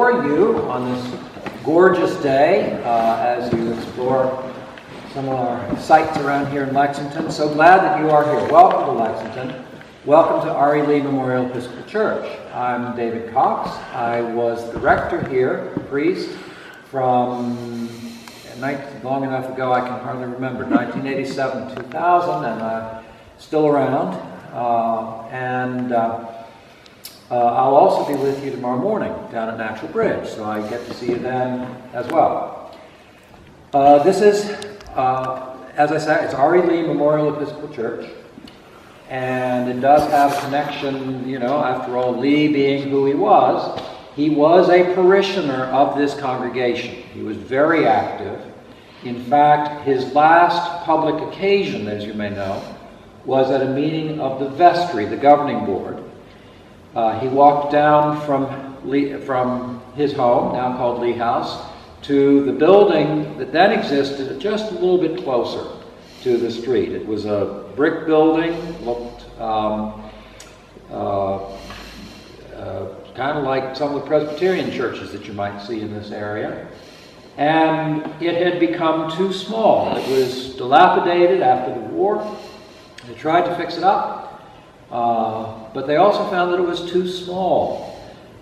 before you on this gorgeous day as you explore some of our sites around here in Lexington. So glad that you are here. Welcome to Lexington. Welcome to R.E. Lee Memorial Episcopal Church. I'm David Cox. I was the rector here, priest, from long enough ago I can hardly remember, 1987 to 2000, and I'm still around. I'll also be with you tomorrow morning down at Natural Bridge, so I get to see you then as well. This is, as I said, it's R.E. Lee Memorial Episcopal Church, and it does have a connection, you know, after all, Lee being who he was a parishioner of this congregation. He was very active. In fact, his last public occasion, as you may know, was at a meeting of the vestry, the governing board. He walked down from his home, now called Lee House, to the building that then existed just a little bit closer to the street. It was a brick building, looked kind of like some of the Presbyterian churches that you might see in this area. And it had become too small. It was dilapidated after the war. They tried to fix it up, but they also found that it was too small.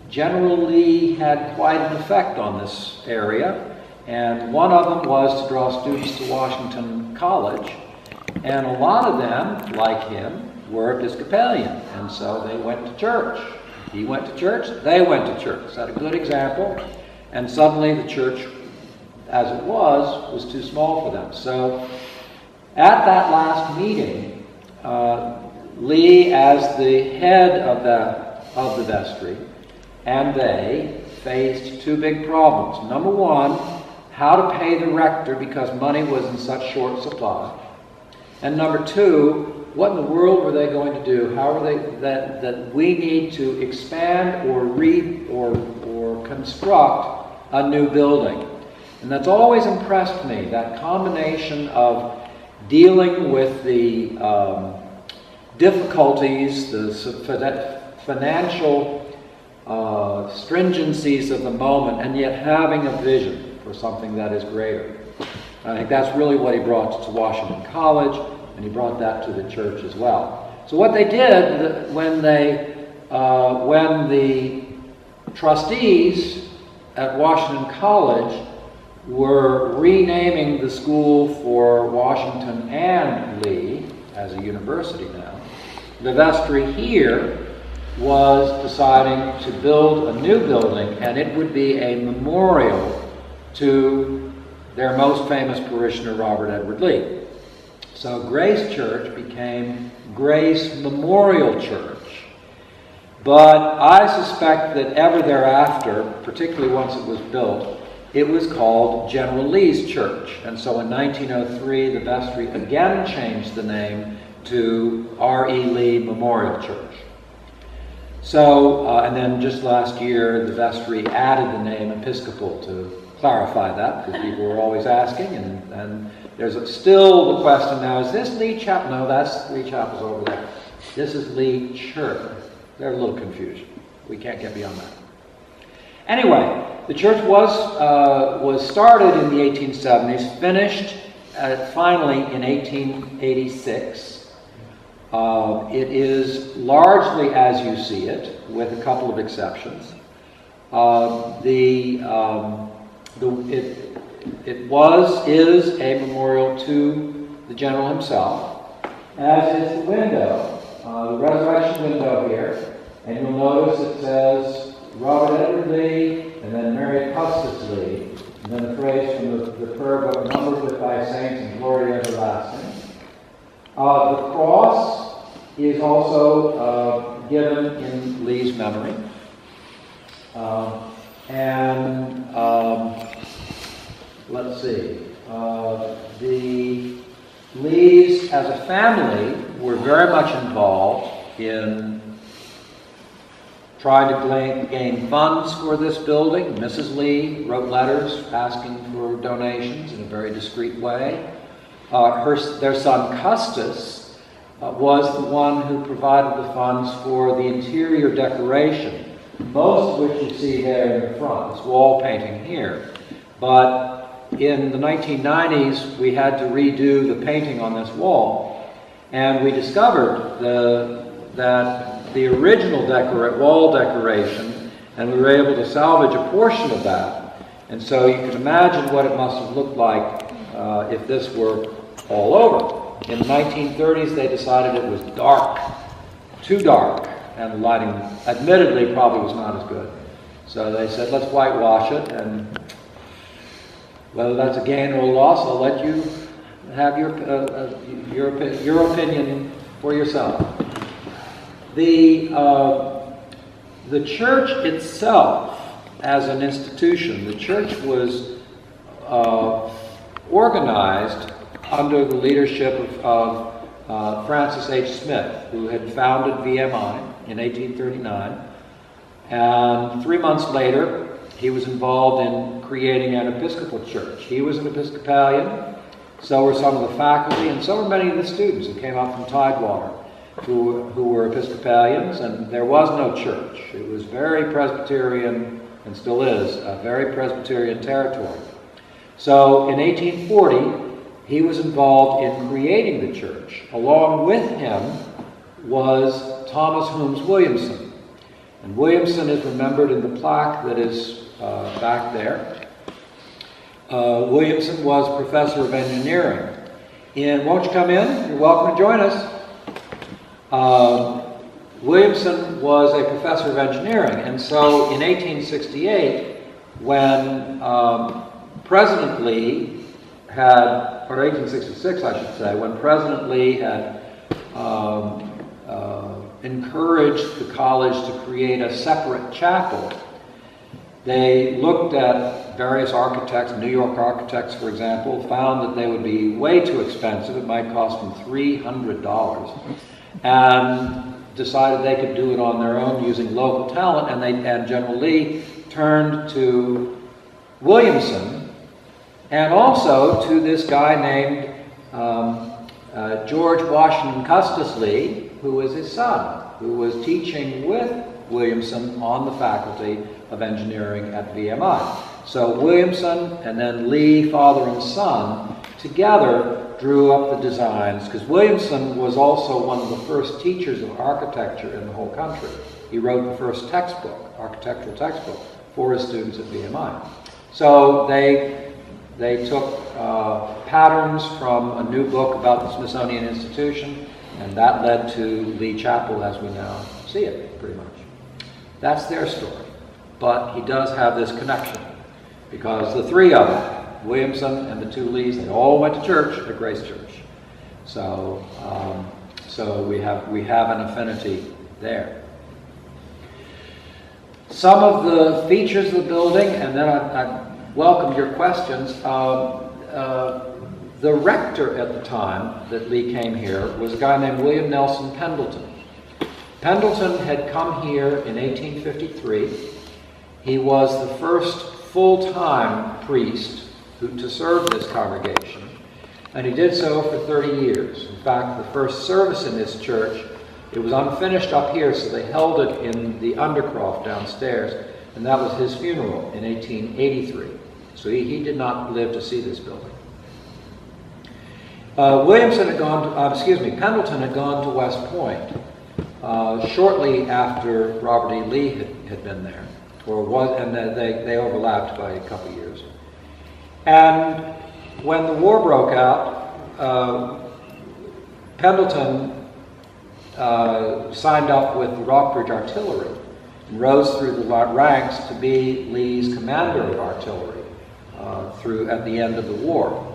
General Lee had quite an effect on this area, and one of them was to draw students to Washington College, and a lot of them, like him, were Episcopalian, and so they went to church. He went to church, they went to church. Set a good example, and suddenly the church, as it was too small for them. So at that last meeting, Lee, as the head of the vestry, and they faced two big problems. Number one, how to pay the rector because money was in such short supply. And number two, what in the world were they going to do? How are they that we need to expand or construct a new building? And that's always impressed me, that combination of dealing with the difficulties, the financial stringencies of the moment, and yet having a vision for something that is greater. I think that's really what he brought to Washington College, and he brought that to the church as well. So what they did when the trustees at Washington College were renaming the school for Washington and Lee as a university now, the vestry here was deciding to build a new building, and it would be a memorial to their most famous parishioner, Robert Edward Lee. So Grace Church became Grace Memorial Church. But I suspect that ever thereafter, particularly once it was built, it was called General Lee's Church. And so in 1903, the vestry again changed the name to R.E. Lee Memorial Church. So, and then just last year, the vestry added the name Episcopal to clarify that, because people were always asking, and there's still the question now, is this Lee Chapel? No, that's Lee Chapel's over there. This is Lee Church. There's a little confusion. We can't get beyond that. Anyway, the church was started in the 1870s, finished finally in 1886. It is largely as you see it, with a couple of exceptions. Is a memorial to the general himself, as is the window, the resurrection window here, and you'll notice it says Robert Edward Lee, and then Mary Custis Lee, and then the phrase from the prayer book, numbered with thy saints in glory everlasting. The cross is also given in Lee's memory. Let's see. The Lees, as a family, were very much involved in trying to gain funds for this building. Mrs. Lee wrote letters asking for donations in a very discreet way. Their son Custis was the one who provided the funds for the interior decoration most of which you see there in the front, this wall painting here. But in the 1990s, we had to redo the painting on this wall, and we discovered that the original wall decoration, and we were able to salvage a portion of that. And so you can imagine what it must have looked like if this were all over. In the 1930s, they decided it was dark, too dark, and the lighting, admittedly, probably was not as good. So they said, let's whitewash it, and whether that's a gain or a loss, I'll let you have your opinion for yourself. The church itself, as an institution, the church was organized under the leadership of Francis H. Smith, who had founded VMI in 1839. And 3 months later, he was involved in creating an Episcopal church. He was an Episcopalian, so were some of the faculty, and so were many of the students who came up from Tidewater, who were Episcopalians, and there was no church. It was very Presbyterian, and still is, a very Presbyterian territory. So in 1840, he was involved in creating the church. Along with him was Thomas Holmes Williamson. And Williamson is remembered in the plaque that is back there. Williamson was professor of engineering. And won't you come in? You're welcome to join us. Williamson was a professor of engineering. And so in 1868, when President Lee had, or 1866 I should say, when President Lee had encouraged the college to create a separate chapel, they looked at various architects, New York architects for example, found that they would be way too expensive. It might cost them $300, and decided they could do it on their own using local talent, and General Lee turned to Williamson, and also to this guy named George Washington Custis Lee, who was his son, who was teaching with Williamson on the faculty of engineering at VMI. So Williamson and then Lee, father and son, together drew up the designs, because Williamson was also one of the first teachers of architecture in the whole country. He wrote the first textbook, architectural textbook, for his students at VMI. So they took patterns from a new book about the Smithsonian Institution, and that led to Lee Chapel as we now see it, pretty much. That's their story. But he does have this connection, because the three of them, Williamson and the two Lees, they all went to church at Grace Church. So, so we have an affinity there. Some of the features of the building, and then I welcome your questions. The rector at the time that Lee came here was a guy named William Nelson Pendleton. Pendleton had come here in 1853. He was the first full-time priest to serve this congregation, and he did so for 30 years. In fact, the first service in this church, it was unfinished up here, so they held it in the undercroft downstairs, and that was his funeral in 1883. So he did not live to see this building. Pendleton had gone to West Point shortly after Robert E. Lee had been there, and they overlapped by a couple years. And when the war broke out, Pendleton signed up with the Rockbridge Artillery and rose through the ranks to be Lee's commander of artillery at the end of the war.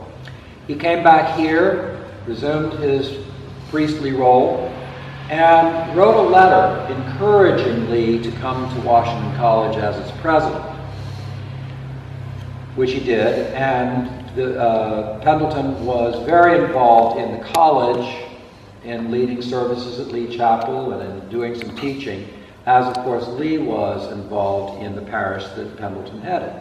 He came back here, resumed his priestly role, and wrote a letter encouraging Lee to come to Washington College as its president, which he did. And Pendleton was very involved in the college, in leading services at Lee Chapel and in doing some teaching, as of course Lee was involved in the parish that Pendleton headed.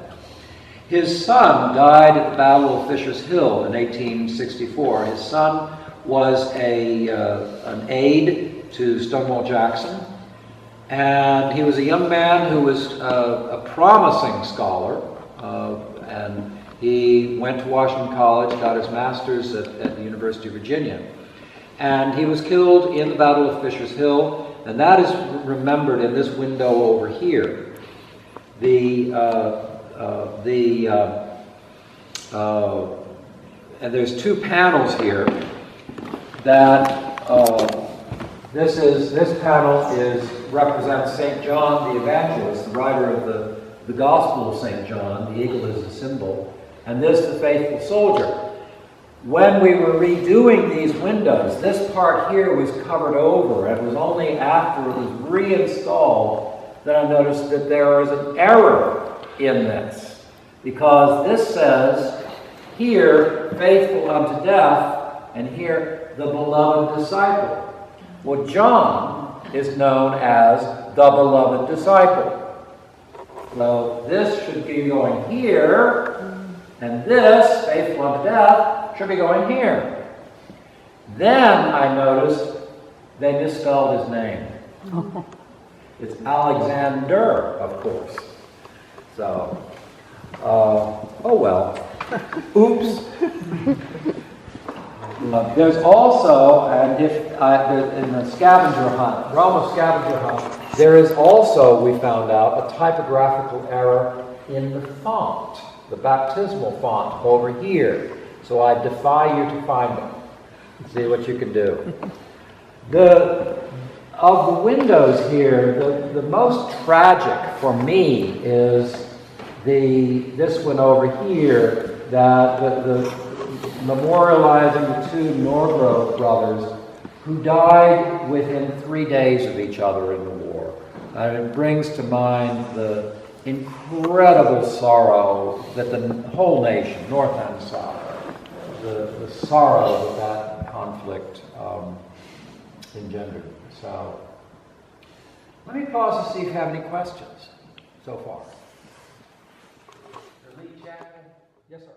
His son died at the Battle of Fisher's Hill in 1864. His son was an aide to Stonewall Jackson, And he was a young man who was a promising scholar, and he went to Washington College, got his master's at the University of Virginia. And he was killed in the Battle of Fisher's Hill, and that is remembered in this window over here. And there's two panels here that this panel represents St. John the Evangelist, the writer of the Gospel of St. John. The eagle is a symbol, and this the faithful soldier. When we were redoing these windows, this part here was covered over, and it was only after it was reinstalled that I noticed that there is an error in this, because this says here, faithful unto death, and here, the beloved disciple. Well, John is known as the beloved disciple. Well, this should be going here, and this, faithful unto death, should be going here. Then I noticed they misspelled his name. It's Alexander, of course. So, oh well. Oops. There's also, and in the scavenger hunt, realm of scavenger hunt, there is also, we found out, a typographical error in the font, the baptismal font over here. So I defy you to find it. See what you can do. Of the windows here, the most tragic for me is this one over here, that the memorializing the two Norgrove brothers who died within 3 days of each other in the war. And it brings to mind the incredible sorrow that the whole nation, North and South, the sorrow that conflict engendered. So, let me pause to see if you have any questions so far. Yes, sir.